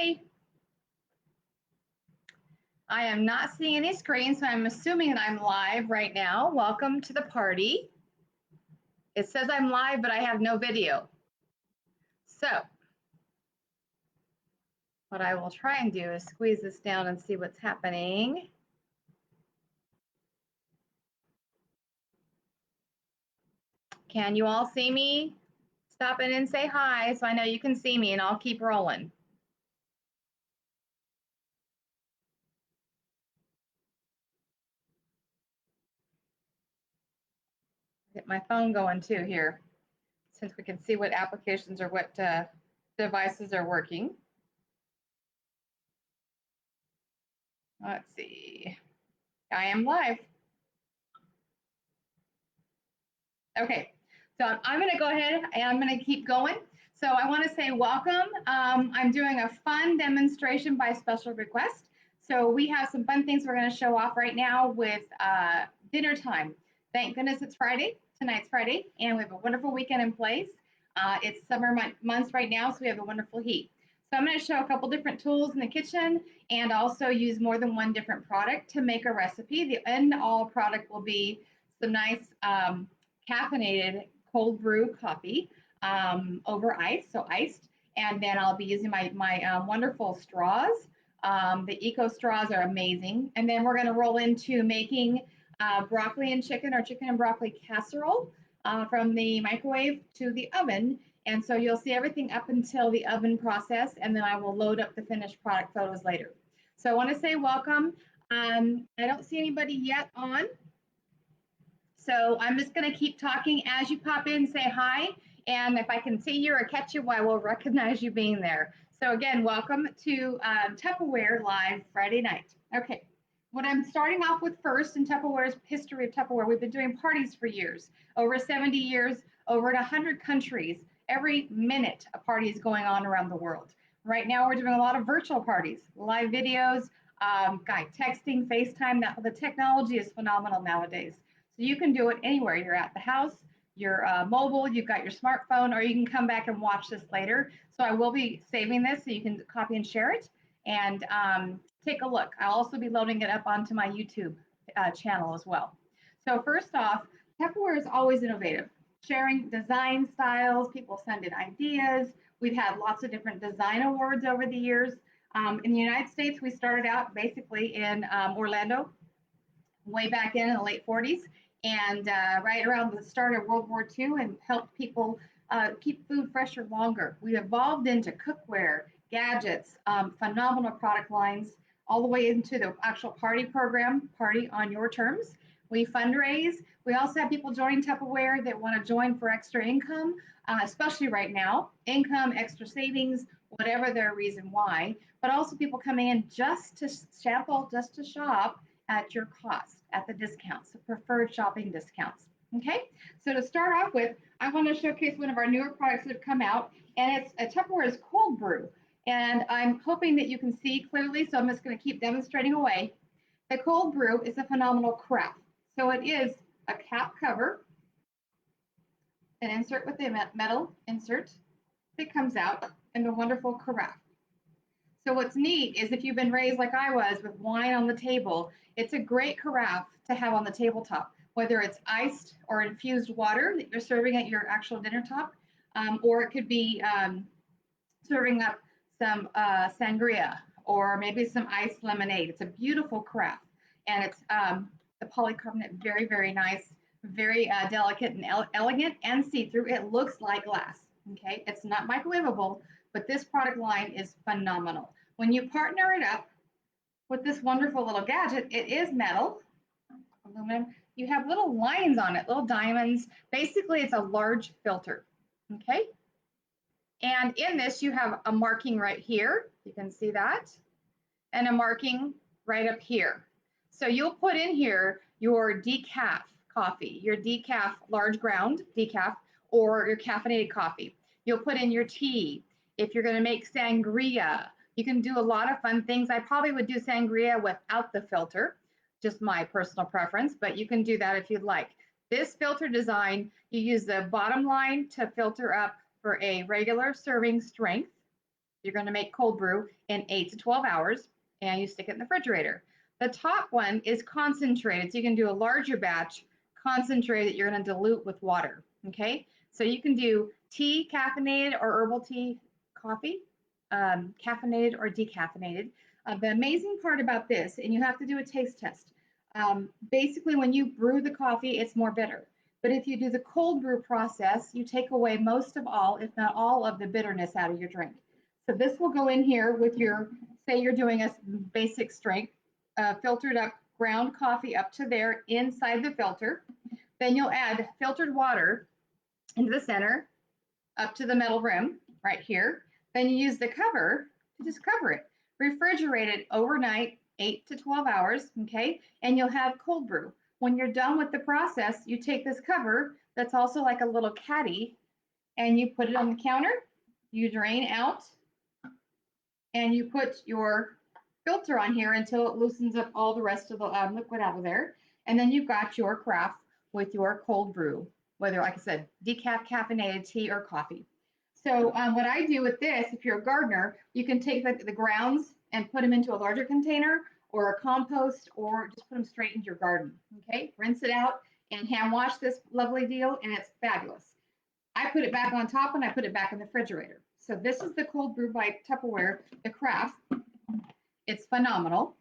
Hi. I am not seeing any screen, so I'm assuming that I'm live right now. Welcome to the party. It says I'm live, but I have no video. So what I will try and do is squeeze this down and see what's happening. Can you all see me? Stop in and say hi so I know you can see me, and I'll keep rolling. Get my phone going too here, since we can see what applications or what devices are working. Let's see. I am live. Okay, so I'm going to go ahead and I'm going to keep going. So I want to say welcome. I'm doing a fun demonstration by special request. So we have some fun things we're going to show off right now with dinner time. Thank goodness it's Friday. Tonight's Friday, and we have a wonderful weekend in place. It's summer months right now, so we have a wonderful heat. So I'm going to show a couple different tools in the kitchen and also use more than one different product to make a recipe. The end all product will be some nice caffeinated cold brew coffee over ice, so iced. And then I'll be using my wonderful straws. The eco straws are amazing. And then we're going to roll into making broccoli and chicken, or chicken and broccoli casserole, from the microwave to the oven. And so you'll see everything up until the oven process, and then I will load up the finished product photos later. So I want to say welcome. I don't see anybody yet on. So I'm just going to keep talking as you pop in, say hi, and if I can see you or catch you, I will recognize you being there. So again, welcome to Tupperware Live Friday night. Okay, what I'm starting off with first in Tupperware's history of Tupperware, we've been doing parties for years, over 70 years, over 100 countries. Every minute a party is going on around the world. Right now we're doing a lot of virtual parties, live videos, texting, FaceTime. The technology is phenomenal nowadays. So you can do it anywhere. You're at the house, you're mobile, you've got your smartphone, or you can come back and watch this later. So I will be saving this so you can copy and share it and take a look. I'll also be loading it up onto my YouTube channel as well. So first off, Tupperware is always innovative, sharing design styles. People send in ideas. We've had lots of different design awards over the years. In the United States, we started out basically in Orlando, way back in the late 40s, and right around the start of World War II, and helped people keep food fresher longer. We evolved into cookware, gadgets, phenomenal product lines, all the way into the actual party program, Party on Your Terms. We fundraise. We also have people join Tupperware that want to join for extra income, especially right now, income, extra savings, whatever their reason why, but also people coming in just to sample, just to shop at your cost, at the discounts, the preferred shopping discounts. Okay, so to start off with, I want to showcase one of our newer products that have come out, and it's a Tupperware's Cold Brew. And I'm hoping that you can see clearly, so I'm just going to keep demonstrating away. The Cold Brew is a phenomenal craft. So it is a cap cover, an insert with a metal insert that comes out, and a wonderful carafe. So what's neat is if you've been raised like I was with wine on the table, it's a great carafe to have on the tabletop, whether it's iced or infused water that you're serving at your actual dinner top, or it could be serving up some sangria or maybe some iced lemonade. It's a beautiful carafe, and it's the polycarbonate, very, very nice, very delicate and elegant and see-through. It looks like glass, okay? It's not microwavable, but this product line is phenomenal. When you partner it up with this wonderful little gadget, it is metal, aluminum. You have little lines on it, little diamonds. Basically, it's a large filter, okay? And in this, you have a marking right here. You can see that, and a marking right up here. So you'll put in here your decaf coffee, your decaf large ground decaf, or your caffeinated coffee. You'll put in your tea. If you're going to make sangria, you can do a lot of fun things. I probably would do sangria without the filter, just my personal preference, but you can do that if you'd like. This filter design, you use the bottom line to filter up for a regular serving strength, You're going to make cold brew in 8 to 12 hours, and you stick it in the refrigerator. The top one is concentrated, so you can do a larger batch concentrated that you're going to dilute with water. Okay, so you can do tea, caffeinated, or herbal tea, coffee, caffeinated or decaffeinated. The amazing part about this, and you have to do a taste test. Basically, when you brew the coffee, it's more bitter. But if you do the cold brew process, you take away most of all, if not all, of the bitterness out of your drink. So this will go in here with your, say you're doing a basic strength, filtered up ground coffee up to there inside the filter. Then you'll add filtered water into the center up to the metal rim right here. Then you use the cover to just cover it. Refrigerate it overnight, 8 to 12 hours, okay? And you'll have cold brew. When you're done with the process, you take this cover that's also like a little caddy and you put it on the counter, you drain out, and you put your filter on here until it loosens up all the rest of the liquid out of there. And then you've got your craft with your cold brew, whether, like I said, decaf, caffeinated tea or coffee. So what I do with this, if you're a gardener, you can take the grounds and put them into a larger container or a compost, or just put them straight into your garden. Okay, rinse it out and hand wash this lovely deal, and it's fabulous. I put it back on top and I put it back in the refrigerator. So this is the Cold Brew by Tupperware, the craft. It's phenomenal.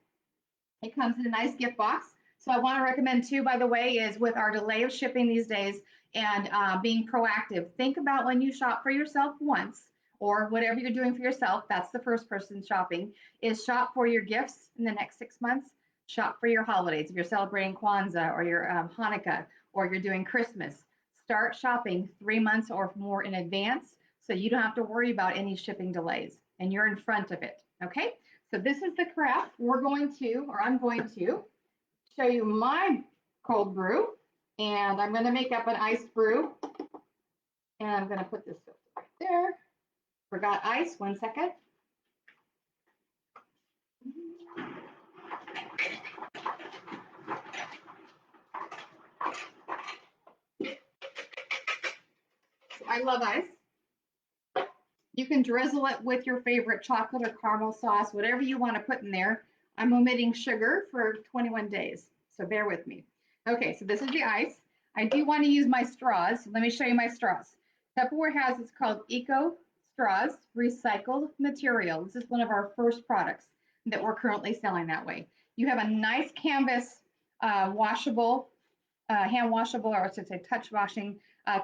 It comes in a nice gift box. So I want to recommend too, by the way, is with our delay of shipping these days and being proactive, think about when you shop for yourself once, or whatever you're doing for yourself, that's the first person shopping, is shop for your gifts in the next 6 months, shop for your holidays. If you're celebrating Kwanzaa or your Hanukkah, or you're doing Christmas, start shopping 3 months or more in advance so you don't have to worry about any shipping delays and you're in front of it. Okay, so this is the craft. I'm going to show you my cold brew, and I'm going to make up an iced brew, and I'm going to put this right there. Forgot ice, 1 second. I love ice. You can drizzle it with your favorite chocolate or caramel sauce, whatever you want to put in there. I'm omitting sugar for 21 days, so bear with me. Okay, so this is the ice. I do want to use my straws. So let me show you my straws. Tupperware has it's called Eco Straws, recycled material. This is one of our first products that we're currently selling that way. You have a nice canvas washable, hand washable, or I should say touch washing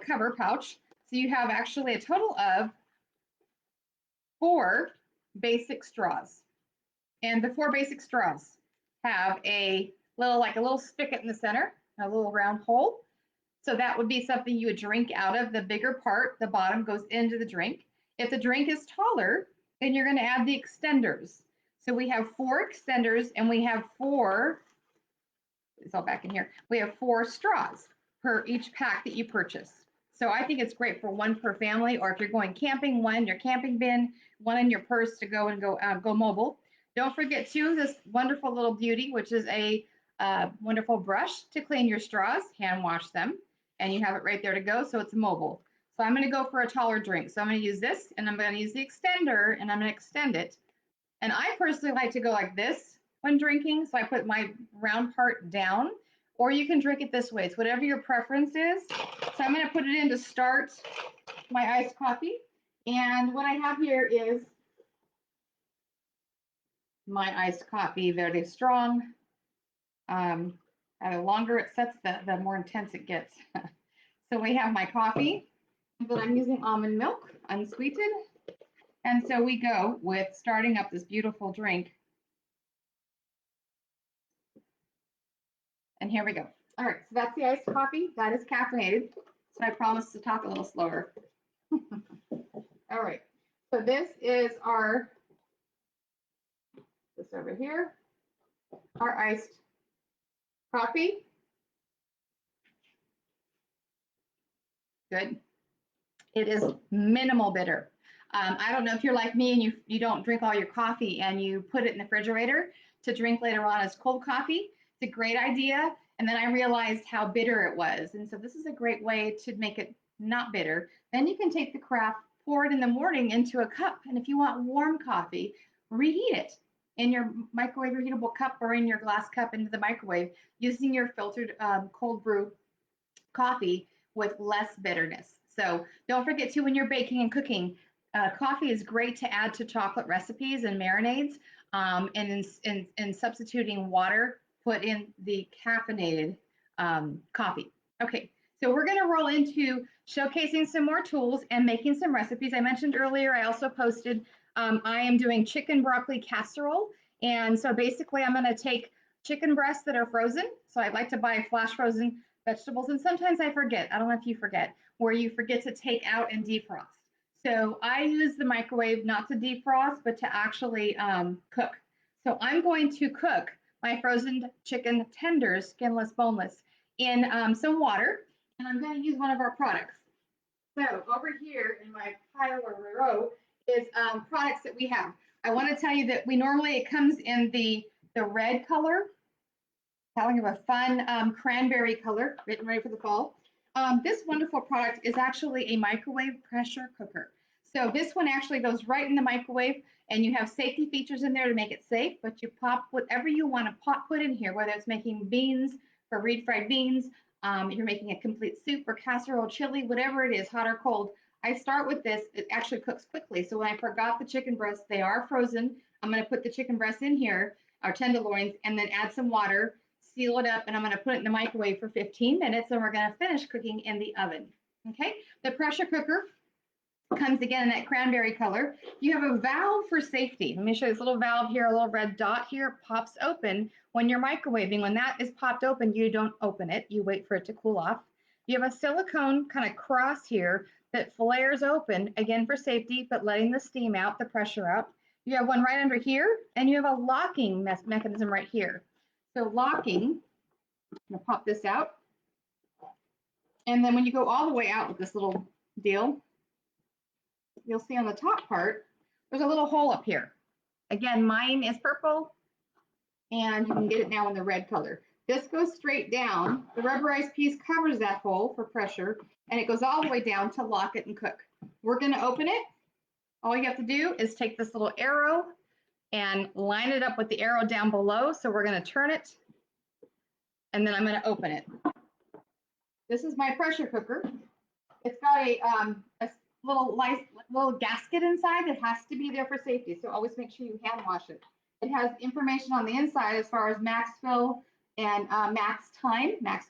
cover pouch. So you have actually a total of 4 basic straws. And the 4 basic straws have a little spigot in the center, a little round hole. So that would be something you would drink out of. The bigger part, the bottom, goes into the drink. If the drink is taller, then you're going to add the extenders. So we have 4 extenders, and we have 4, it's all back in here, we have 4 straws per each pack that you purchase. So I think it's great for 1 per family, or if you're going camping, 1 in your camping bin, 1 in your purse to go mobile. Don't forget too this wonderful little beauty, which is a wonderful brush to clean your straws, hand wash them, and you have it right there to go, so it's mobile. So I'm going to go for a taller drink. So I'm going to use this, and I'm going to use the extender, and I'm going to extend it. And I personally like to go like this when drinking, so I put my round part down, or you can drink it this way. It's whatever your preference is. So I'm going to put it in to start my iced coffee. And what I have here is my iced coffee, very strong. The longer it sets, the more intense it gets. So we have my coffee, but I'm using almond milk, unsweetened. And so we go with starting up this beautiful drink. And here we go. All right, so that's the iced coffee. That is caffeinated. So I promise to talk a little slower. All right, so this is this over here, our iced coffee. Good. It is minimal bitter. I don't know if you're like me and you don't drink all your coffee and you put it in the refrigerator to drink later on as cold coffee. It's a great idea. And then I realized how bitter it was. And so this is a great way to make it not bitter. Then you can take the craft, pour it in the morning into a cup. And if you want warm coffee, reheat it in your microwave reheatable cup or in your glass cup into the microwave using your filtered cold brew coffee with less bitterness. So don't forget to, when you're baking and cooking, coffee is great to add to chocolate recipes and marinades. And in substituting water, put in the caffeinated coffee. Okay, so we're going to roll into showcasing some more tools and making some recipes. I mentioned earlier, I also posted, I am doing chicken broccoli casserole. And so basically, I'm going to take chicken breasts that are frozen. So I'd like to buy flash frozen vegetables. And sometimes I forget, I don't know if you forget, where you forget to take out and defrost. So I use the microwave not to defrost, but to actually cook. So I'm going to cook my frozen chicken tenders, skinless, boneless, in some water. And I'm going to use one of our products. So over here in my pile or row is products that we have. I want to tell you that it comes in the red color, telling of a fun cranberry color, getting ready for the fall. This wonderful product is actually a microwave pressure cooker. So this one actually goes right in the microwave, and you have safety features in there to make it safe, but you pop whatever you want to put in here, whether it's making beans for refried beans, you're making a complete soup or casserole, chili, whatever it is, hot or cold. I start with this. It actually cooks quickly. So when I forgot the chicken breasts, they are frozen. I'm going to put the chicken breasts in here, our tenderloins, and then add some water, seal it up, and I'm going to put it in the microwave for 15 minutes, and we're going to finish cooking in the oven. Okay, the pressure cooker comes again in that cranberry color. You have a valve for safety. Let me show you this little valve here, a little red dot here, pops open when you're microwaving. When that is popped open, you don't open it. You wait for it to cool off. You have a silicone kind of cross here that flares open, again for safety, but letting the steam out, the pressure out. You have one right under here, and you have a locking mechanism right here. So locking, I'm going to pop this out. And then when you go all the way out with this little deal, you'll see on the top part, there's a little hole up here. Again, mine is purple, and you can get it now in the red color. This goes straight down. The rubberized piece covers that hole for pressure, and it goes all the way down to lock it and cook. We're going to open it. All you have to do is take this little arrow and line it up with the arrow down below. So we're going to turn it, and then I'm going to open it. This is my pressure cooker. It's got a little gasket inside that has to be there for safety. So always make sure you hand wash it. It has information on the inside as far as max fill and max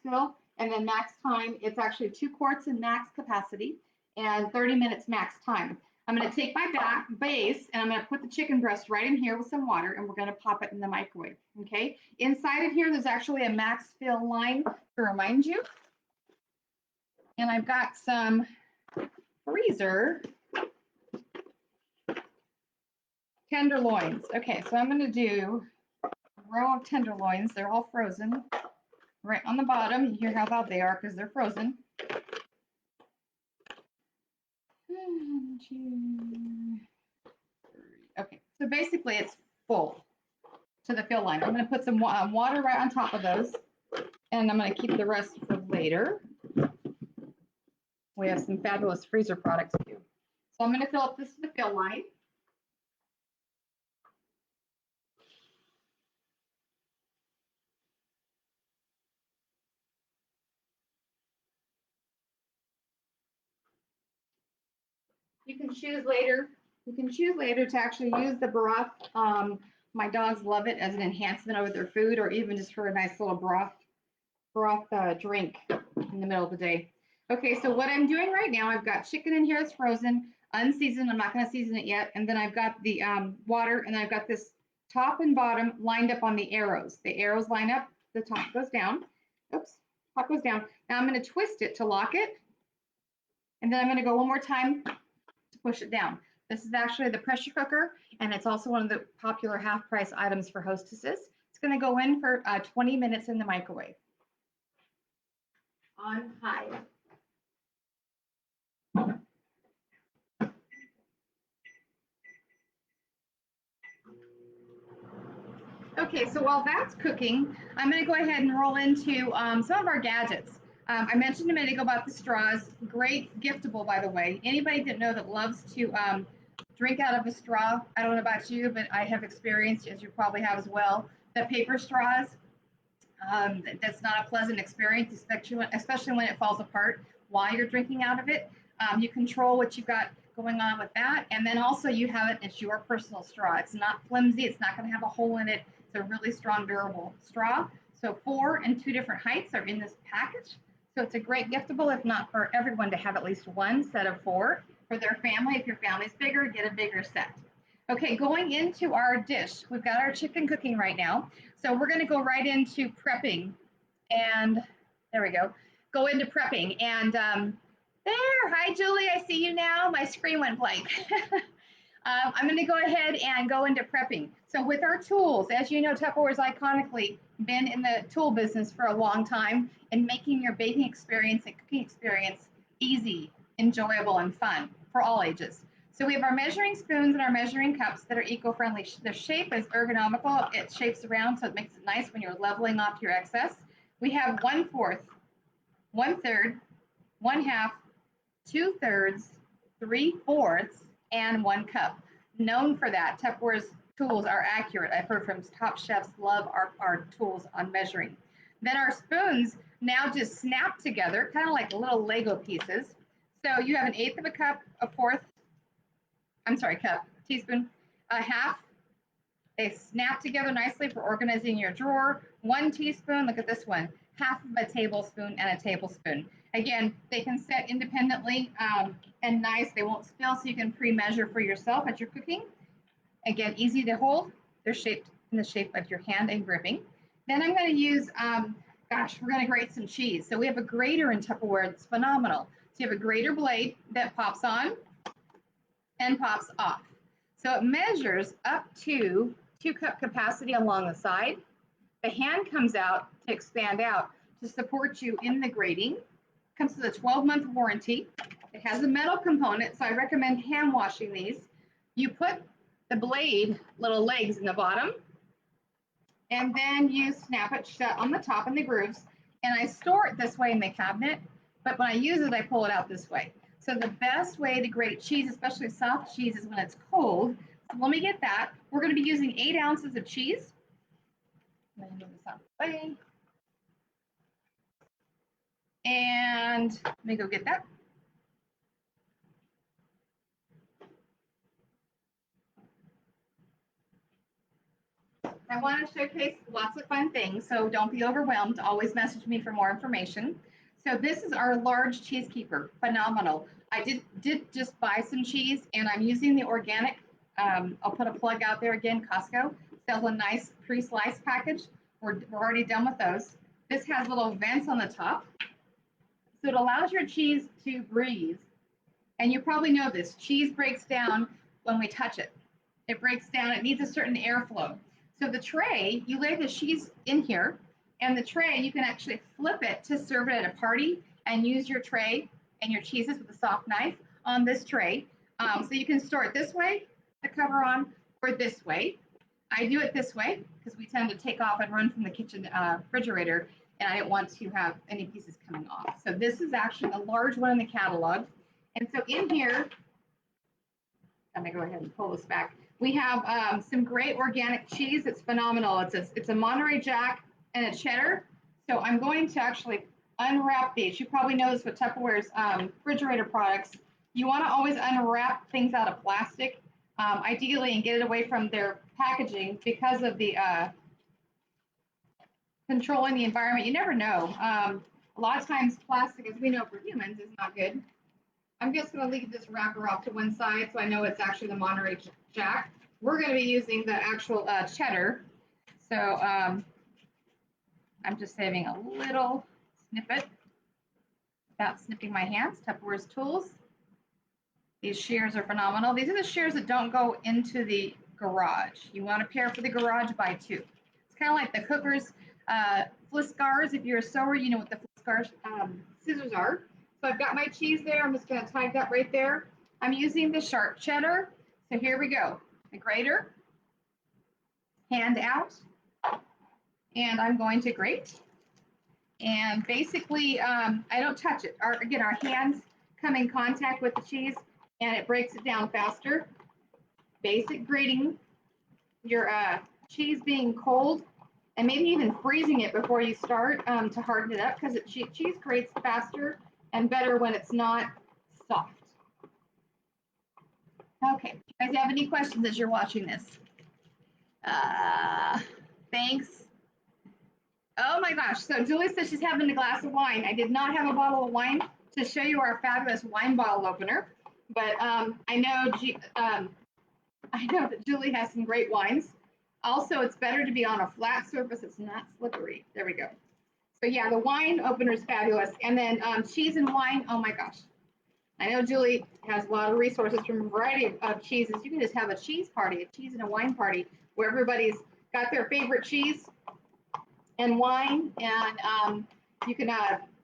fill, and then max time. It's actually 2 quarts in max capacity and 30 minutes max time. I'm going to take my base and I'm going to put the chicken breast right in here with some water, and we're going to pop it in the microwave. Okay. Inside of here, there's actually a max fill line to remind you. And I've got some freezer tenderloins. Okay, so I'm going to do a row of tenderloins. They're all frozen. Right on the bottom, you hear how loud they are because they're frozen. 1, 2, 3. Okay, so basically it's full to the fill line. I'm going to put some water right on top of those, and I'm going to keep the rest for later. We have some fabulous freezer products too. So I'm going to fill up this to the fill line. You can choose later. You can choose later to actually use the broth. My dogs love it as an enhancement over their food, or even just for a nice little broth drink in the middle of the day. Okay, so what I'm doing right now, I've got chicken in here that's frozen, unseasoned. I'm not going to season it yet. And then I've got the water, and I've got this top and bottom lined up on the arrows. The arrows line up, the top goes down. Oops, top goes down. Now I'm going to twist it to lock it. And then I'm going to go one more time to push it down. This is actually the pressure cooker, and it's also one of the popular half-price items for hostesses. It's going to go in for 20 minutes in the microwave on high. Okay, so while that's cooking, I'm going to go ahead and roll into some of our gadgets. I mentioned a minute ago about the straws. Great giftable, by the way. Anybody that know that loves to drink out of a straw, I don't know about you, but I have experienced, as you probably have as well, the paper straws. That's not a pleasant experience, especially when it falls apart while you're drinking out of it. You control what you've got going on with that, and then also you have it. It's your personal straw. It's not flimsy. It's not going to have a hole in it. It's a really strong, durable straw. So 4 and 2 different heights are in this package. So it's a great giftable, if not for everyone, to have at least one set of 4 for their family. If your family's bigger, get a bigger set. Okay, going into our dish, we've got our chicken cooking right now. So we're going to go right into prepping. And there we go. Go into prepping. And there, hi, Julie, I see you now. My screen went blank. I'm going to go ahead and go into prepping. So with our tools, as you know, Tupperware's iconically been in the tool business for a long time and making your baking experience and cooking experience easy, enjoyable, and fun for all ages. So we have our measuring spoons and our measuring cups that are eco-friendly. The shape is ergonomical. It shapes around, so it makes it nice when you're leveling off your excess. We have 1/4, 1/3, 1/2, 2/3, 3/4, and 1 cup. Known for that, Tupperware's tools are accurate. I've heard from top chefs love our tools on measuring. Then our spoons now just snap together, kind of like little Lego pieces. So you have 1/8 of a cup, a 4th, cup, teaspoon, a half. They snap together nicely for organizing your drawer. 1 teaspoon, look at this one, half of a tablespoon and a tablespoon. Again, they can set independently and nice. They won't spill, so you can pre-measure for yourself as you're cooking. Again, easy to hold. They're shaped in the shape of your hand and gripping. Then I'm going to use, we're going to grate some cheese. So we have a grater in Tupperware that's phenomenal. So you have a grater blade that pops on and pops off. So it measures up to 2-cup capacity along the side. The hand comes out to expand out to support you in the grating. Comes with a 12-month warranty. It has a metal component, so I recommend hand washing these. You put the blade little legs in the bottom, and then you snap it shut on the top in the grooves. And I store it this way in the cabinet, but when I use it, I pull it out this way. So the best way to grate cheese, especially soft cheese, is when it's cold. So let me get that. We're going to be using 8 ounces of cheese. Let me move this out of the way. And let me go get that. I want to showcase lots of fun things, so don't be overwhelmed. Always message me for more information. So this is our large cheese keeper, phenomenal. I did just buy some cheese, and I'm using the organic. I'll put a plug out there again. Costco sells a nice pre-sliced package. We're already done with those. This has little vents on the top, so it allows your cheese to breathe. And you probably know this. Cheese breaks down when we touch it. It breaks down. It needs a certain airflow. So the tray, you lay the cheese in here, and the tray, you can actually flip it to serve it at a party and use your tray and your cheeses with a soft knife on this tray. So you can store it this way, the cover on, or this way. I do it this way because we tend to take off and run from the kitchen refrigerator, and I didn't want to have any pieces coming off. So this is actually a large one in the catalog. And so in here, I'm going to go ahead and pull this back. We have some great organic cheese. It's phenomenal. It's a Monterey Jack and a cheddar. So I'm going to actually unwrap these. You probably know this with Tupperware's refrigerator products. You want to always unwrap things out of plastic, ideally, and get it away from their packaging because of the controlling the environment. You never know. A lot of times plastic, as we know for humans, is not good. I'm just going to leave this wrapper off to one side so I know it's actually the Monterey Jack. We're going to be using the actual cheddar. So I'm just saving a little snippet without snipping my hands. Tupperware's tools. These shears are phenomenal. These are the shears that don't go into the garage. You want a pair for the garage, buy 2. It's kind of like the cooker's Fliscars. If you're a sewer, you know what the Fliscars scissors are. So I've got my cheese there. I'm just going to tie that right there. I'm using the sharp cheddar. So here we go. The grater, hand out, and I'm going to grate. And basically, I don't touch it. Again, our hands come in contact with the cheese and it breaks it down faster. Basic grating, your cheese being cold and maybe even freezing it before you start to harden it up because cheese grates faster and better when it's not soft. Okay, you guys have any questions as you're watching this? Thanks. Oh my gosh, so Julie says she's having a glass of wine. I did not have a bottle of wine to show you our fabulous wine bottle opener, but I know that Julie has some great wines. Also, it's better to be on a flat surface. It's not slippery. There we go. So yeah, the wine opener is fabulous. And then cheese and wine, oh my gosh. I know Julie has a lot of resources from a variety of cheeses. You can just have a cheese party, a cheese and a wine party, where everybody's got their favorite cheese and wine, and you can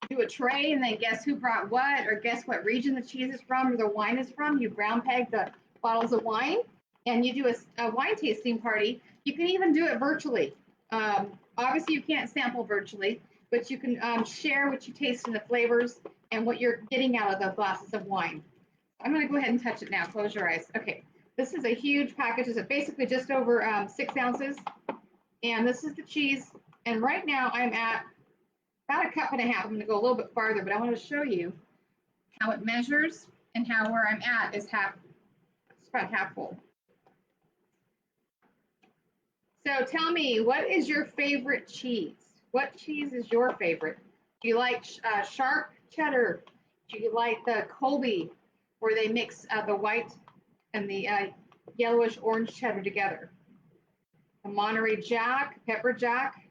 do a tray and then guess who brought what, or guess what region the cheese is from or the wine is from. You brown peg the bottles of wine and you do a wine tasting party. You can even do it virtually. Obviously, you can't sample virtually, but you can share what you taste in the flavors and what you're getting out of the glasses of wine. I'm going to go ahead and touch it now. Close your eyes. Okay, this is a huge package. It's basically just over 6 ounces. And this is the cheese. And right now I'm at about 1.5 cups. I'm going to go a little bit farther, but I want to show you how it measures and how where I'm at is half. It's about half full. So tell me, what is your favorite cheese? What cheese is your favorite? Do you like sharp cheddar? Do you like the Colby, where they mix the white and the yellowish orange cheddar together? The Monterey Jack, Pepper Jack.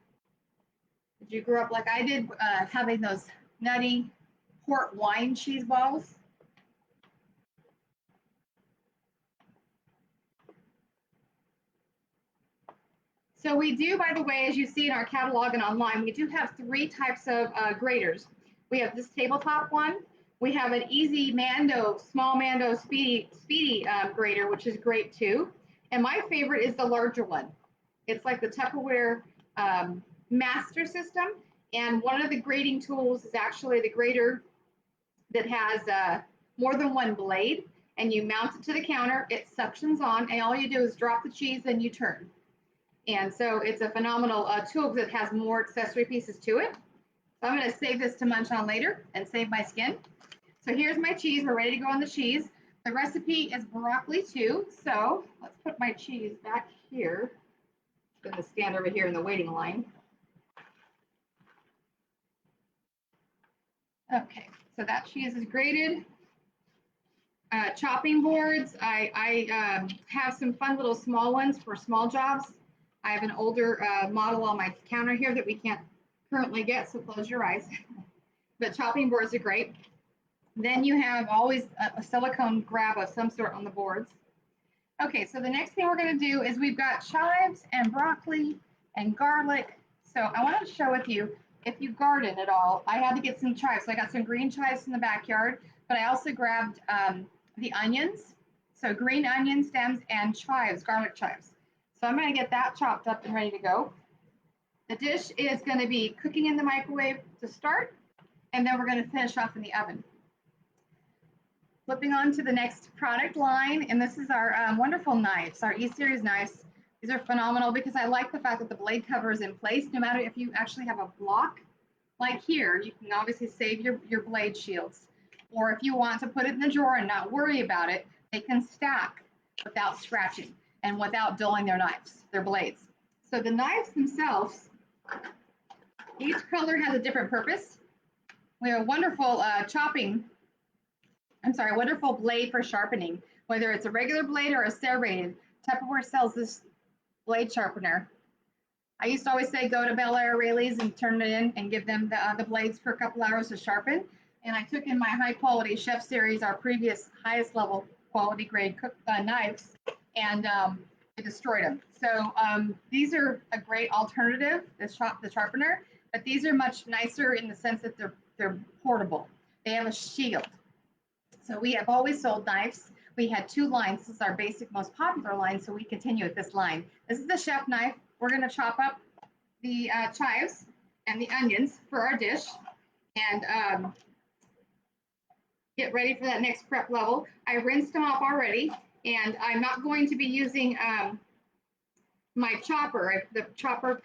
Did you grow up like I did, having those nutty port wine cheese balls? So we do, by the way, as you see in our catalog and online, we do have 3 types of graters. We have this tabletop one. We have an easy Mando, small Mando speedy grater, which is great too. And my favorite is the larger one. It's like the Tupperware master system. And one of the grating tools is actually the grater that has more than one blade. And you mount it to the counter, it suctions on, and all you do is drop the cheese and you turn. And so it's a phenomenal tool because it has more accessory pieces to it. So I'm going to save this to munch on later and save my skin. So here's my cheese. We're ready to go on the cheese. The recipe is broccoli too. So let's put my cheese back here. I'm going to stand over here in the waiting line. Okay, so that cheese is grated. Chopping boards. I have some fun little small ones for small jobs. I have an older model on my counter here that we can't currently get, so close your eyes. But chopping boards are great. Then you have always a silicone grab of some sort on the boards. Okay, so the next thing we're going to do is we've got chives and broccoli and garlic. So I want to share with you, if you garden at all, I had to get some chives. So I got some green chives in the backyard, but I also grabbed the onions. So green onion stems and chives, garlic chives. So I'm going to get that chopped up and ready to go. The dish is going to be cooking in the microwave to start, and then we're going to finish off in the oven. Flipping on to the next product line, and this is our wonderful knives, our E-Series knives. These are phenomenal because I like the fact that the blade cover is in place. No matter if you actually have a block, like here, you can obviously save your blade shields. Or if you want to put it in the drawer and not worry about it, they can stack without scratching and without dulling their blades. So the knives themselves, each color has a different purpose. We have a wonderful wonderful blade for sharpening. Whether it's a regular blade or a serrated, Tupperware sells this blade sharpener. I used to always say go to Bel Air Rayleigh's and turn it in and give them the blades for a couple hours to sharpen. And I took in my high quality chef series, our previous highest level quality grade knives, and I destroyed them. So these are a great alternative, the sharpener, but these are much nicer in the sense that they're portable. They have a shield. So we have always sold knives. We had 2 lines. This is our basic, most popular line, so we continue with this line. This is the chef knife. We're going to chop up the chives. and the onions for our dish, and get ready for that next prep level. I rinsed them off already, and I'm not going to be using my chopper, the chopper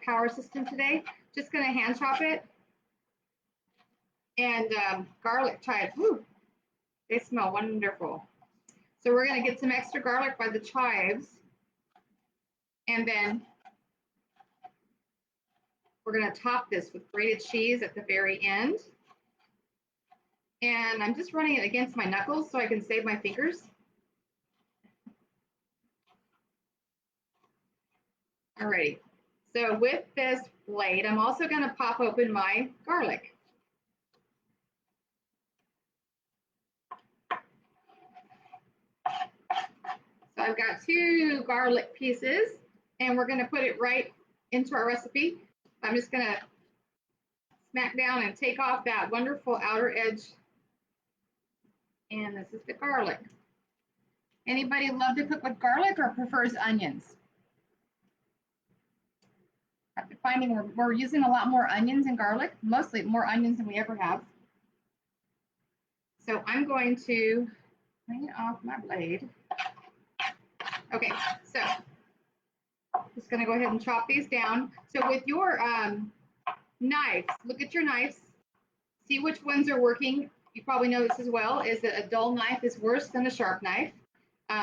power system today. Just going to hand chop it. And garlic chives, whew, they smell wonderful. So we're going to get some extra garlic by the chives, and then we're going to top this with grated cheese at the very end. And I'm just running it against my knuckles so I can save my fingers. Alrighty, so with this blade, I'm also going to pop open my garlic. So I've got 2 garlic pieces, and we're going to put it right into our recipe. I'm just going to smack down and take off that wonderful outer edge. And this is the garlic. Anybody love to cook with garlic or prefers onions? I've been finding we're using a lot more onions and garlic, mostly more onions than we ever have. So I'm going to clean off my blade. Okay, so just going to go ahead and chop these down. So with your knives, look at your knives, see which ones are working. You probably know this as well, is that a dull knife is worse than a sharp knife.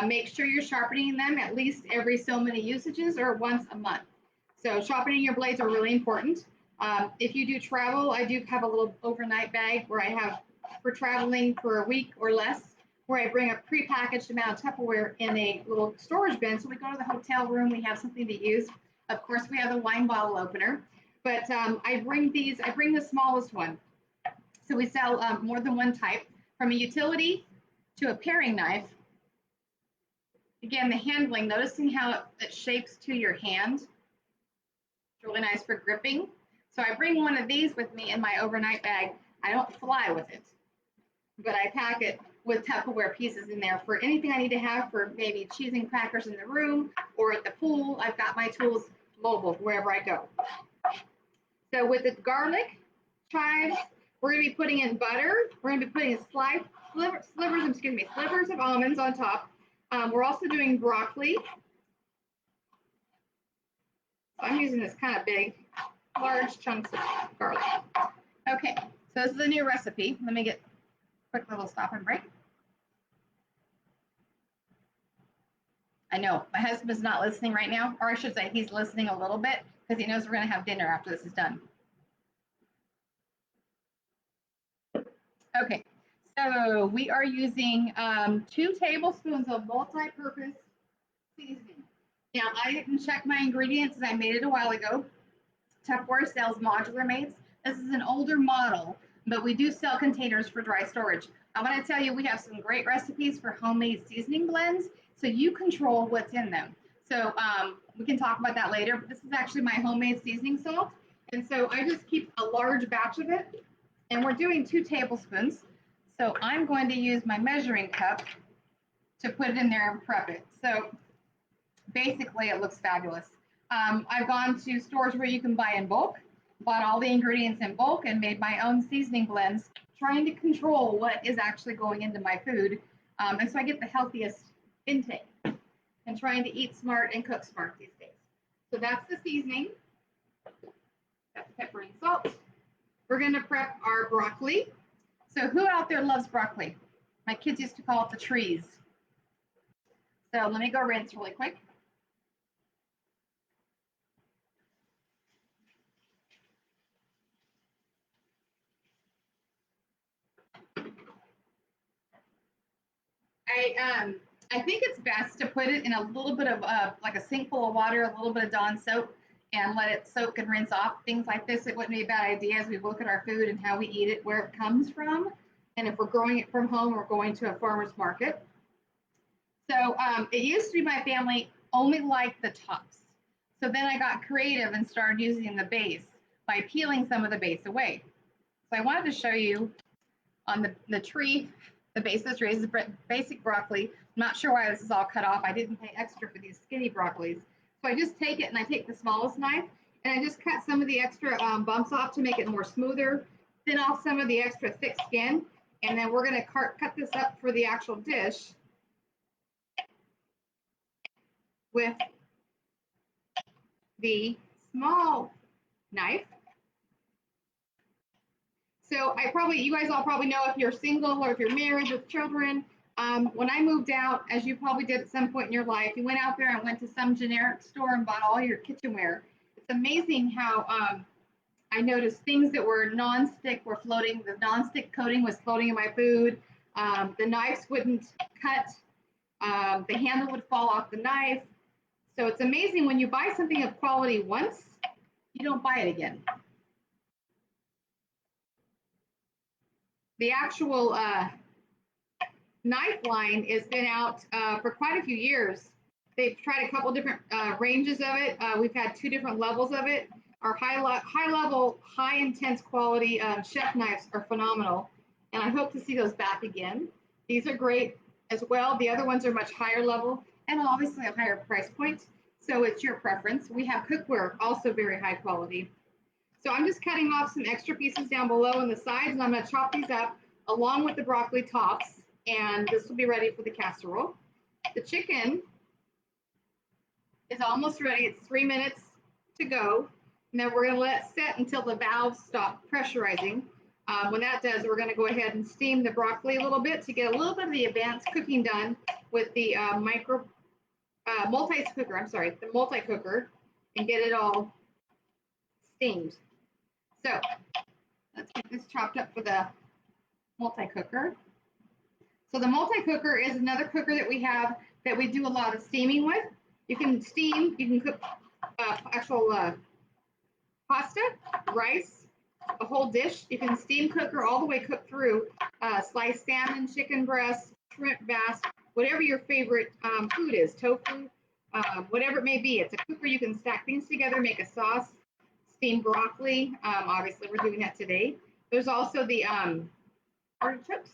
Make sure you're sharpening them at least every so many usages or once a month. So sharpening your blades are really important. If you do travel, I do have a little overnight bag where I have for traveling for a week or less, where I bring a prepackaged amount of Tupperware in a little storage bin. So we go to the hotel room, we have something to use. Of course, we have the wine bottle opener, but I bring the smallest one. So we sell more than one type, from a utility to a paring knife. Again, the handling, noticing how it shapes to your hand. It's really nice for gripping. So I bring one of these with me in my overnight bag. I don't fly with it, but I pack it with Tupperware pieces in there for anything I need to have for maybe cheese and crackers in the room or at the pool. I've got my tools mobile wherever I go. So with the garlic, chives, we're going to be putting in butter. We're going to be putting in slivers of almonds on top. We're also doing broccoli. So I'm using this kind of big, large chunks of garlic. Okay, so this is a new recipe. Let me get a quick little stop and break. I know my husband's not listening right now, or I should say he's listening a little bit because he knows we're going to have dinner after this is done. Okay, so we are using 2 tablespoons of multi-purpose seasoning. Now, I didn't check my ingredients as I made it a while ago. Tupperware sells modular mates. This is an older model, but we do sell containers for dry storage. I want to tell you, we have some great recipes for homemade seasoning blends, so you control what's in them. So we can talk about that later, but this is actually my homemade seasoning salt. And so I just keep a large batch of it, and we're doing 2 tablespoons. So I'm going to use my measuring cup to put it in there and prep it. So basically, it looks fabulous. I've gone to stores where you can buy in bulk, bought all the ingredients in bulk, and made my own seasoning blends, trying to control what is actually going into my food. And so I get the healthiest intake, and trying to eat smart and cook smart these days. So that's the seasoning. That's pepper and salt. We're going to prep our broccoli. So who out there loves broccoli? My kids used to call it the trees. So let me go rinse really quick. I think it's best to put it in a little bit of like a sink full of water, a little bit of Dawn soap, and let it soak and rinse off. Things like this, it wouldn't be a bad idea as we look at our food and how we eat it, where it comes from, and if we're growing it from home or going to a farmer's market. So it used to be my family only liked the tops. So then I got creative and started using the base by peeling some of the base away. So I wanted to show you on the tree, the base of the tree is basic broccoli. I'm not sure why this is all cut off. I didn't pay extra for these skinny broccolis. So I just take it and I take the smallest knife And I just cut some of the extra bumps off to make it more smoother, thin off some of the extra thick skin, and then we're going to cut this up for the actual dish with the small knife. So you guys all probably know if you're single or if you're married with children, when I moved out, as you probably did at some point in your life, you went out there and went to some generic store and bought all your kitchenware. It's amazing how I noticed things that were nonstick were floating. The nonstick coating was floating in my food. The knives wouldn't cut. The handle would fall off the knife. So it's amazing when you buy something of quality once, you don't buy it again. The actual knife line has been out for quite a few years. They've tried a couple different ranges of it. We've had 2 different levels of it. Our high level, high intense quality chef knives are phenomenal, and I hope to see those back again. These are great as well. The other ones are much higher level and obviously a higher price point, so it's your preference. We have cookware, also very high quality. So I'm just cutting off some extra pieces down below on the sides, and I'm going to chop these up along with the broccoli tops, and this will be ready for the casserole. The chicken is almost ready. It's 3 minutes to go. And then we're going to let it set until the valves stop pressurizing. When that does, we're going to go ahead and steam the broccoli a little bit to get a little bit of the advanced cooking done with the multi-cooker, and get it all steamed. So let's get this chopped up for the multi-cooker. So the multi-cooker is another cooker that we have that we do a lot of steaming with. You can steam, you can cook actual pasta, rice, a whole dish. You can steam cook or all the way cook through sliced salmon, chicken breast, shrimp, bass, whatever your favorite food is, tofu, whatever it may be. It's a cooker. You can stack things together, make a sauce, steam broccoli. Obviously, we're doing that today. There's also the artichokes,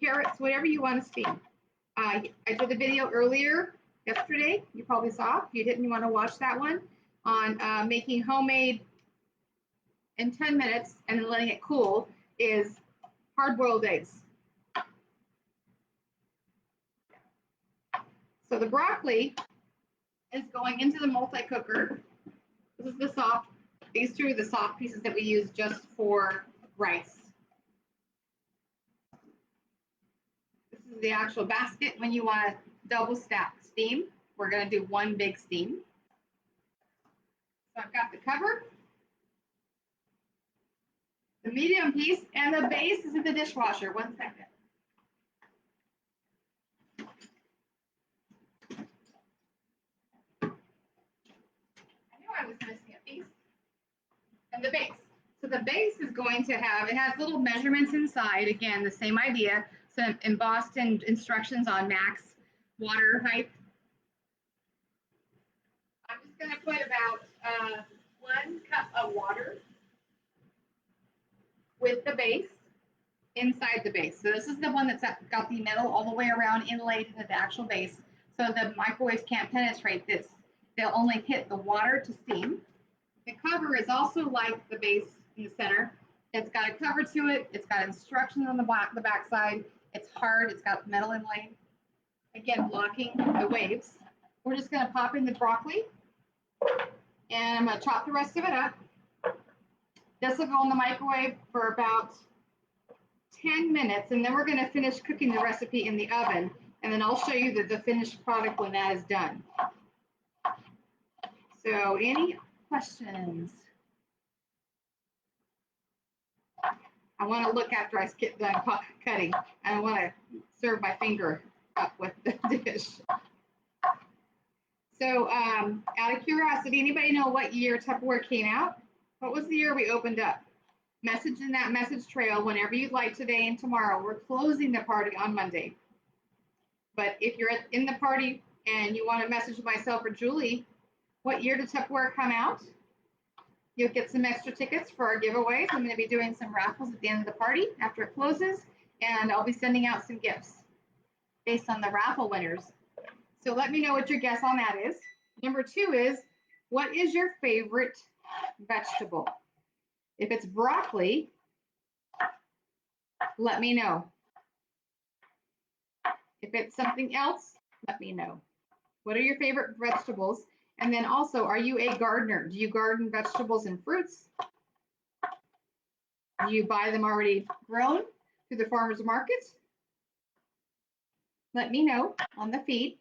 carrots, whatever you want to steam. I did a video earlier yesterday. You probably saw. If you didn't, you want to watch that one on making homemade in 10 minutes and then letting it cool is hard-boiled eggs. So the broccoli is going into the multi-cooker. This is the soft. These 2 are the soft pieces that we use just for rice. This is the actual basket when you want to double stack steam. We're going to do 1 big steam. So I've got the cover, the medium piece, and the base is in the dishwasher. 1 second. I knew I was missing a piece. And the base. So the base is going to have, it has little measurements inside. Again, the same idea. Some embossed instructions on max water height. I'm just going to put about 1 cup of water with the base inside the base. So this is the one that's got the metal all the way around inlaid into the actual base. So the microwaves can't penetrate this. They'll only hit the water to steam. The cover is also like the base in the center. It's got a cover to it. It's got instructions on the back side. It's hard. It's got metal inlay. Again, blocking the waves. We're just going to pop in the broccoli, and I'm going to chop the rest of it up. This will go in the microwave for about 10 minutes, and then we're going to finish cooking the recipe in the oven, and then I'll show you the finished product when that is done. So any questions? I want to look after I get done cutting. I don't want to serve my finger up with the dish. So out of curiosity, anybody know what year Tupperware came out? What was the year we opened up? Message in that message trail whenever you'd like today and tomorrow. We're closing the party on Monday. But if you're in the party and you want to message myself or Julie, what year did Tupperware come out? You'll get some extra tickets for our giveaways. I'm going to be doing some raffles at the end of the party after it closes, and I'll be sending out some gifts based on the raffle winners. So let me know what your guess on that is. Number 2 is, What is your favorite vegetable? If it's broccoli, let me know. If it's something else, let me know. What are your favorite vegetables? And then also, are you a gardener? Do you garden vegetables and fruits? Do you buy them already grown through the farmer's market? Let me know on the feed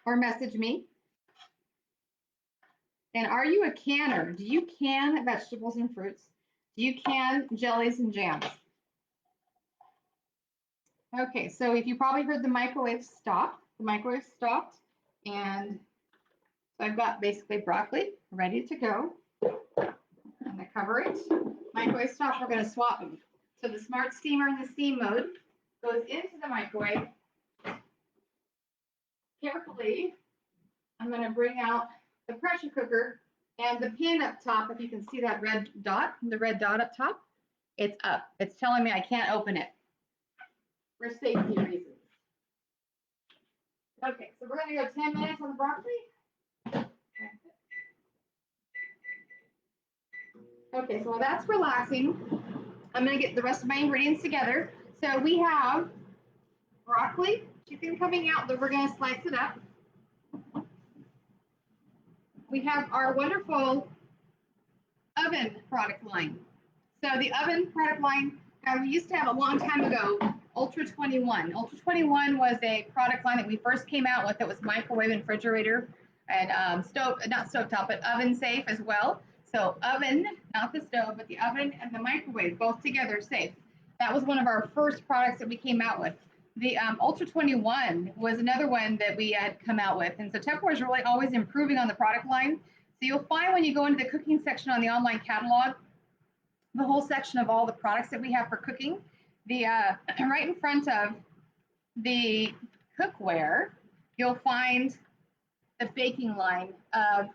or message me. And are you a canner? Do you can vegetables and fruits? Do you can jellies and jams? Okay, so if you probably heard the microwave stop, the microwave stopped, and so I've got basically broccoli ready to go. I'm gonna cover it. Microwave stopped, we're gonna swap them. So the smart steamer in the steam mode goes into the microwave. Carefully, I'm gonna bring out the pressure cooker and the pan up top. If you can see that red dot, the red dot up top, it's up. It's telling me I can't open it for safety reasons. Okay, so we're gonna go 10 minutes on the broccoli. Okay, so while that's relaxing, I'm gonna get the rest of my ingredients together. So we have broccoli, chicken coming out, that we're gonna slice it up. We have our wonderful oven product line. So the oven product line, we used to have a long time ago, Ultra 21. Ultra 21 was a product line that we first came out with that was microwave and refrigerator and stove, not stovetop, but oven safe as well. So oven, not the stove, but the oven and the microwave, both together safe. That was one of our first products that we came out with. The Ultra 21 was another one that we had come out with. And so Tupperware is really always improving on the product line. So you'll find when you go into the cooking section on the online catalog, the whole section of all the products that we have for cooking. The right in front of the cookware, you'll find the baking line of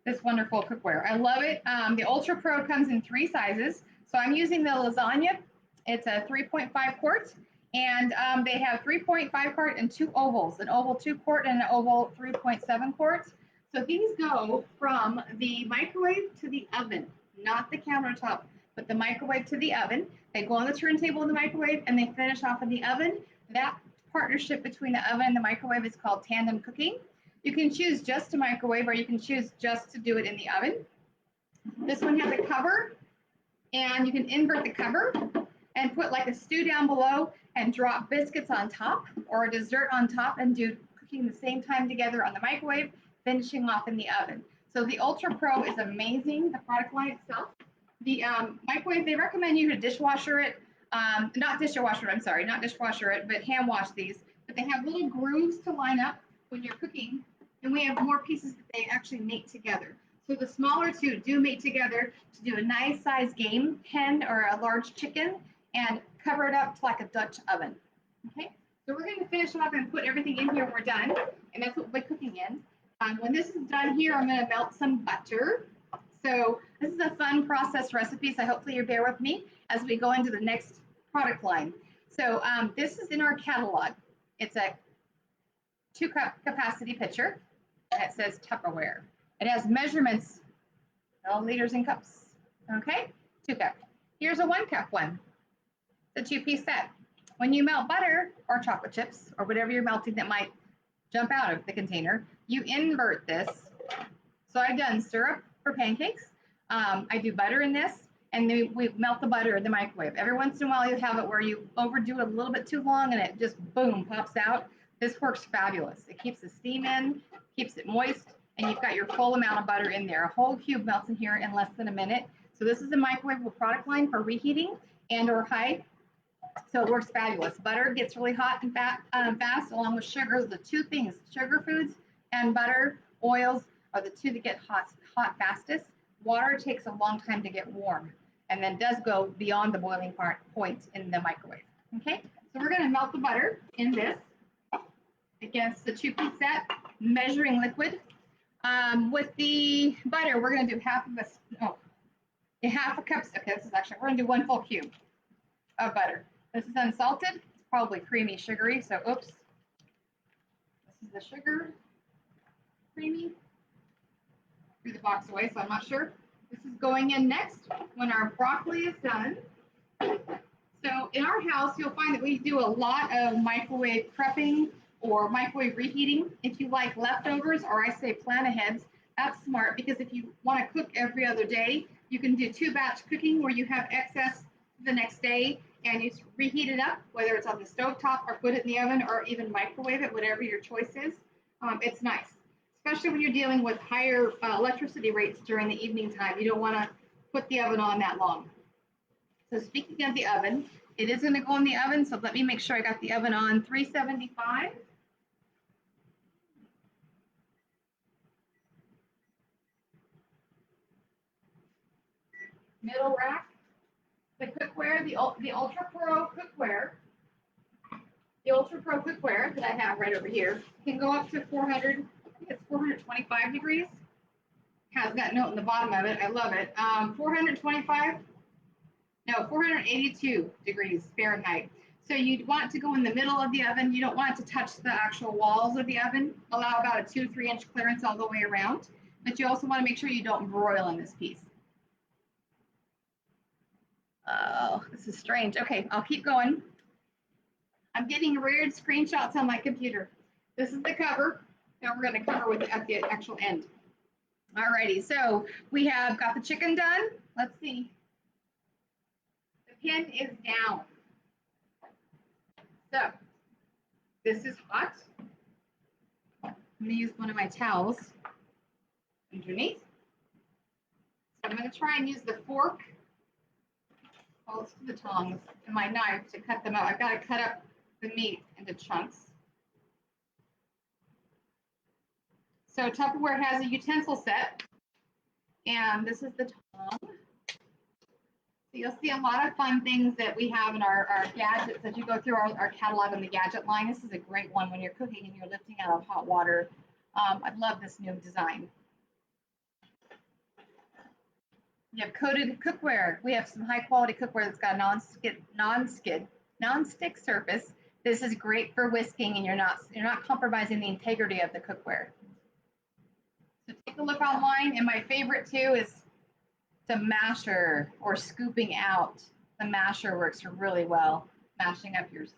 this wonderful cookware. I love it. The Ultra Pro comes in 3 sizes. So I'm using the lasagna. It's a 3.5 quart. And they have 3.5 quart and 2 ovals, an oval 2 quart and an oval 3.7 quarts. So these go from the microwave to the oven, not the countertop, but the microwave to the oven. They go on the turntable in the microwave and they finish off in the oven. That partnership between the oven and the microwave is called Tandem Cooking. You can choose just to microwave or you can choose just to do it in the oven. This one has a cover and you can invert the cover and put like a stew down below and drop biscuits on top or a dessert on top and do cooking the same time together on the microwave, finishing off in the oven. So the Ultra Pro is amazing, the product line itself. The microwave, they recommend you to dishwasher it, not dishwasher it, but hand wash these. But they have little grooves to line up when you're cooking, and we have more pieces that they actually mate together. So the smaller two do mate together to do a nice size game hen or a large chicken and cover it up to like a Dutch oven. Okay, so we're going to finish it up and put everything in here when we're done, and that's what we're cooking in. When this is done here, I'm going to melt some butter. So this is a fun process recipe, so hopefully you bear with me as we go into the next product line. So this is in our catalog. It's a 2-cup capacity pitcher, and it says Tupperware. It has measurements, milliliters and cups. Okay, 2 cup. Here's a 1-cup one. It's a 2-piece set. When you melt butter or chocolate chips or whatever you're melting that might jump out of the container, you invert this. So I've done syrup for pancakes. I do butter in this, and then we melt the butter in the microwave. Every once in a while you have it where you overdo it a little bit too long and it just boom pops out. This works fabulous. It keeps the steam in, keeps it moist, and you've got your full amount of butter in there. A whole cube melts in here in less than a minute. So this is a microwavable product line for reheating and or high. So it works fabulous. Butter gets really hot and fast, along with sugar. The 2 things, sugar foods and butter, oils, are the 2 that get hot fastest. Water takes a long time to get warm and then does go beyond the boiling point in the microwave. Okay, so we're going to melt the butter in this against the 2-piece set, measuring liquid. With the butter, we're going to do half a cup. Okay, this is actually, we're going to do 1 full cube of butter. This is unsalted. It's probably creamy, sugary, so oops. This is the sugar. creamy. Threw the box away, so I'm not sure. This is going in next when our broccoli is done. So in our house, you'll find that we do a lot of microwave prepping or microwave reheating. If you like leftovers, or I say plan aheads, that's smart because if you want to cook every other day, you can do 2-batch cooking where you have excess the next day and you reheat it up, whether it's on the stove top or put it in the oven or even microwave it, whatever your choice is. It's nice, especially when you're dealing with higher electricity rates during the evening time. You don't want to put the oven on that long. So speaking of the oven, it is going to go in the oven, so let me make sure I got the oven on 375. Middle rack, the cookware, the Ultra Pro cookware, that I have right over here can go up to 400, I think it's 425 degrees. Has that note in the bottom of it. I love it. 425, no, 482 degrees Fahrenheit. So you'd want to go in the middle of the oven. You don't want it to touch the actual walls of the oven. Allow about a 2-3 inch clearance all the way around. But you also want to make sure you don't broil in this piece. Oh, this is strange. Okay, I'll keep going. I'm getting weird screenshots on my computer. This is the cover, and we're going to cover with it at the actual end. Alrighty, so we have got the chicken done. Let's see. The pin is down. So this is hot. I'm going to use one of my towels underneath. So I'm going to try and use the fork, also the tongs, and my knife to cut them out. I've got to cut up the meat into chunks. So Tupperware has a utensil set, and this is the tong. So you'll see a lot of fun things that we have in our gadgets as you go through our catalog in the gadget line. This is a great one when you're cooking and you're lifting out of hot water. I love this new design. You have coated cookware. We have some high quality cookware that's got non-stick surface. This is great for whisking, and you're not compromising the integrity of the cookware. So take a look online, and my favorite too is the masher or scooping out. The masher works really well, mashing up yours.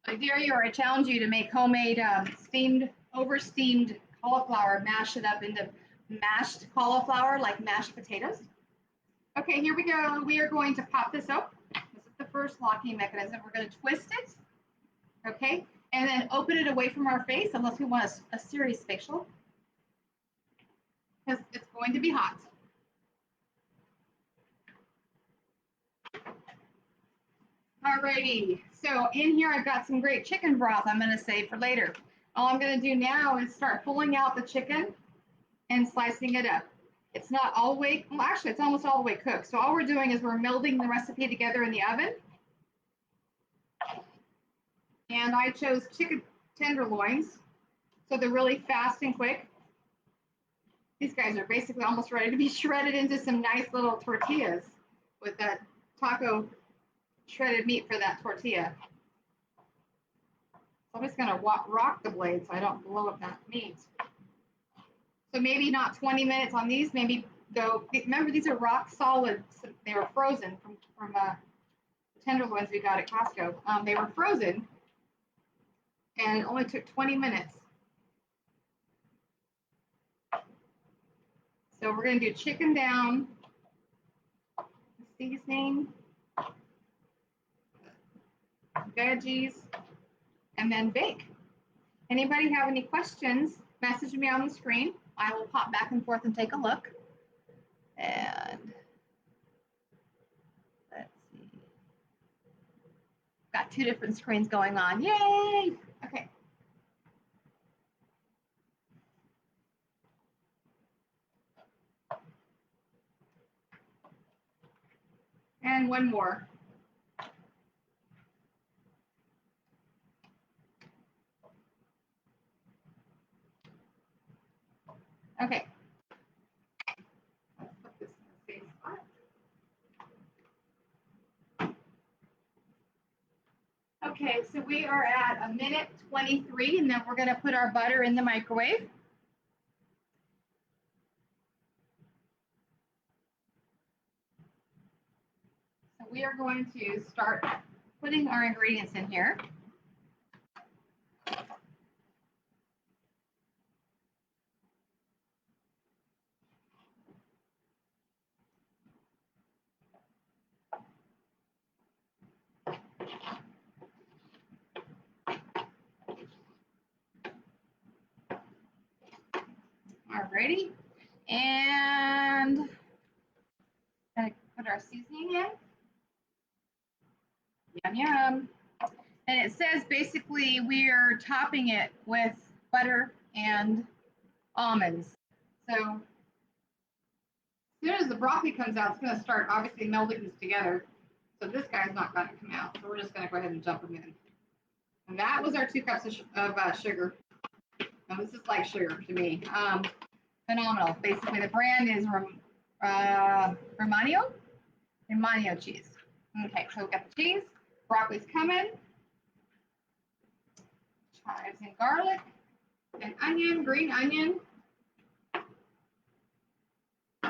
I dare you, or I challenge you to make homemade over-steamed cauliflower, mash it up into mashed cauliflower like mashed potatoes. Okay, here we go. We are going to pop this up. This is the first locking mechanism. We're going to twist it, okay, and then open it away from our face unless we want a serious facial, because it's going to be hot. Alrighty, so in here I've got some great chicken broth I'm going to save for later. All I'm going to do now is start pulling out the chicken and slicing it up. It's not all the way, well actually it's almost all the way cooked. So all we're doing is we're melding the recipe together in the oven. And I chose chicken tenderloins, so they're really fast and quick. These guys are basically almost ready to be shredded into some nice little tortillas with that taco shredded meat for that tortilla. So I'm just going to rock the blade so I don't blow up that meat. So maybe not 20 minutes on these, maybe go, remember these are rock solid, they were frozen from the tenderloins we got at Costco. They were frozen and it only took 20 minutes. So we're going to do chicken down, seasoning, veggies, and then bake. Anybody have any questions, message me on the screen. I will pop back and forth and take a look. And let's see. Got 2 different screens going on. Yay! Okay. And one more. Okay. Let's put this in the safe spot. Okay, so we are at 1:23, and then we're going to put our butter in the microwave. we are going to start putting our ingredients in here. Alrighty, and gonna put our seasoning in. Yum yum. And it says basically we're topping it with butter and almonds. So as soon as the broccoli comes out, it's going to start obviously melding this together. So this guy's not going to come out. So we're just going to go ahead and dump them in. And that was our 2 cups of sugar. Now this is like sugar to me. Phenomenal. Basically, the brand is Romano cheese. Okay, so we've got the cheese. Broccoli's coming. Chives and garlic. And onion, green onion.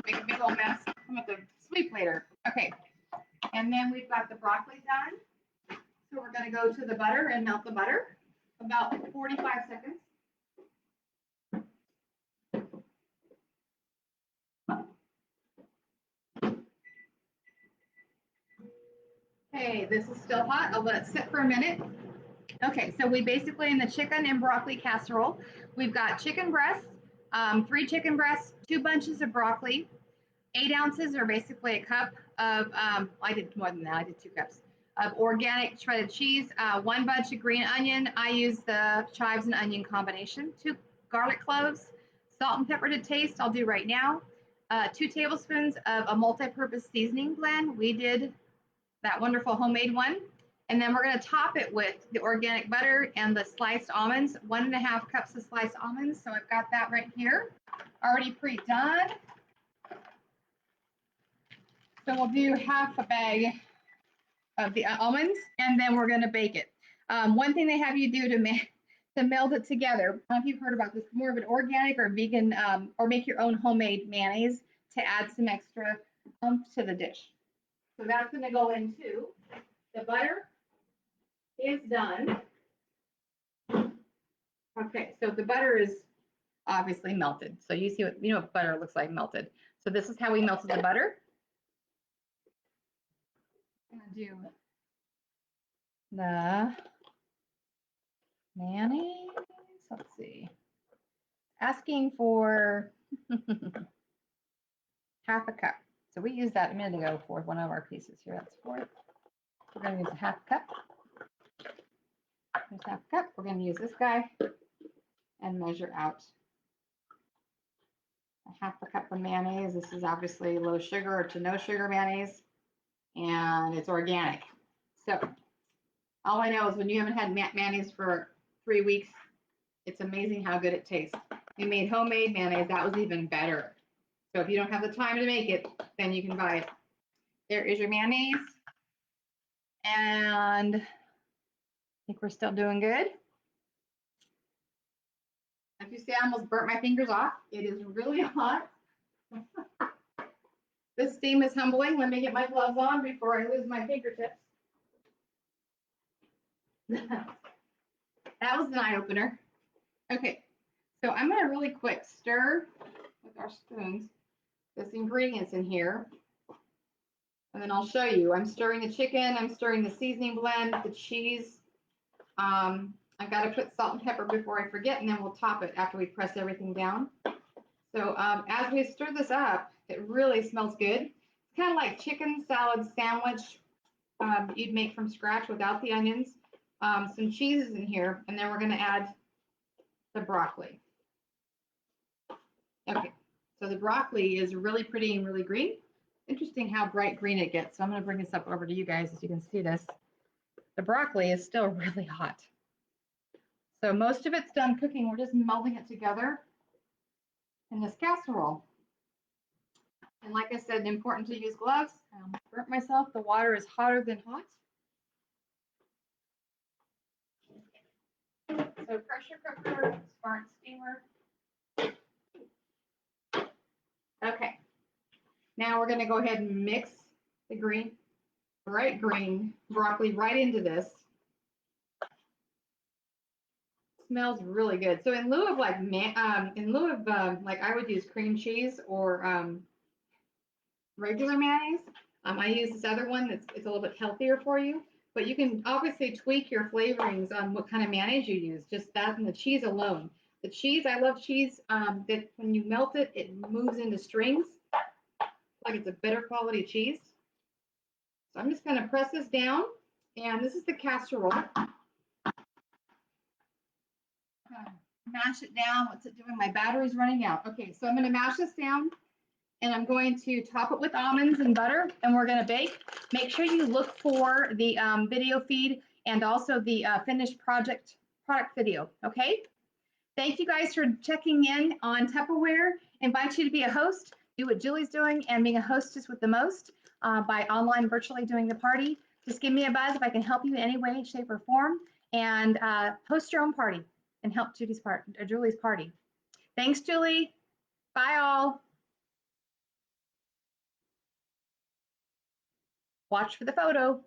Make a big old mess. I'm going to sweep later. Okay, and then we've got the broccoli done. So we're going to go to the butter and melt the butter. About 45 seconds. Okay, this is still hot. I'll let it sit for a minute. Okay, so we basically, in the chicken and broccoli casserole, we've got chicken breasts, 3 chicken breasts, 2 bunches of broccoli, 8 ounces or basically a cup of, I did more than that, I did 2 cups of organic shredded cheese, 1 bunch of green onion. I use the chives and onion combination, 2 garlic cloves, salt and pepper to taste, I'll do right now, 2 tablespoons of a multi-purpose seasoning blend. We did that wonderful homemade one. And then we're going to top it with the organic butter and the sliced almonds, 1.5 cups of sliced almonds. So I've got that right here, already pre-done. So we'll do half a bag of the almonds, and then we're going to bake it. One thing they have you do to meld it together, I don't know if you've heard about this, more of an organic or vegan, or make your own homemade mayonnaise to add some extra oomph to the dish. So that's going to go into the butter. Is done. Okay, so the butter is obviously melted. So you see what, you know what butter looks like melted. So this is how we melted the butter. I'm gonna do the mayonnaise. Let's see. Asking for half a cup. So we used that a minute ago for one of our pieces here. That's 4. We're gonna use a half cup. There's half a cup. We're going to use this guy and measure out a half a cup of mayonnaise. This is obviously low sugar or to no sugar mayonnaise, and it's organic. So all I know is when you haven't had mayonnaise for 3 weeks, it's amazing how good it tastes. We made homemade mayonnaise. That was even better. So if you don't have the time to make it, then you can buy it. There is your mayonnaise. And I think we're still doing good. If you see, I almost burnt my fingers off. It is really hot. This steam is humbling. Let me get my gloves on before I lose my fingertips. That was an eye opener. Okay, so I'm going to really quick stir with our spoons this ingredients in here. And then I'll show you. I'm stirring the chicken. I'm stirring the seasoning blend, the cheese. I've got to put salt and pepper before I forget, and then we'll top it after we press everything down. So as we stir this up, it really smells good. It's kind of like chicken salad sandwich you'd make from scratch without the onions. Some cheese is in here, and then we're going to add the broccoli. Okay, so the broccoli is really pretty and really green. Interesting how bright green it gets. So I'm going to bring this up over to you guys so you can see this. The broccoli is still really hot. So most of it's done cooking. We're just melding it together in this casserole. And like I said, important to use gloves. I burnt myself. The water is hotter than hot. So pressure cooker, smart steamer. Okay. Now we're going to go ahead and mix the green bright green broccoli right into this. Smells really good. So in lieu of like like I would use cream cheese or regular mayonnaise. I use this other one that's it's a little bit healthier for you. But you can obviously tweak your flavorings on what kind of mayonnaise you use. Just that and the cheese alone. The cheese, I love cheese that when you melt it, it moves into strings. Like it's a better quality cheese. So I'm just going to press this down. And this is the casserole. Mash it down. What's it doing? My battery's running out. Okay, so I'm going to mash this down and I'm going to top it with almonds and butter and we're going to bake. Make sure you look for the video feed and also the finished product video, okay? Thank you guys for checking in on Tupperware. Invite you to be a host, do what Julie's doing and being a hostess with the most by online virtually doing the party. Just give me a buzz if I can help you in any way, shape, or form and host your own party and help Julie's party. Thanks, Julie. Bye all. Watch for the photo.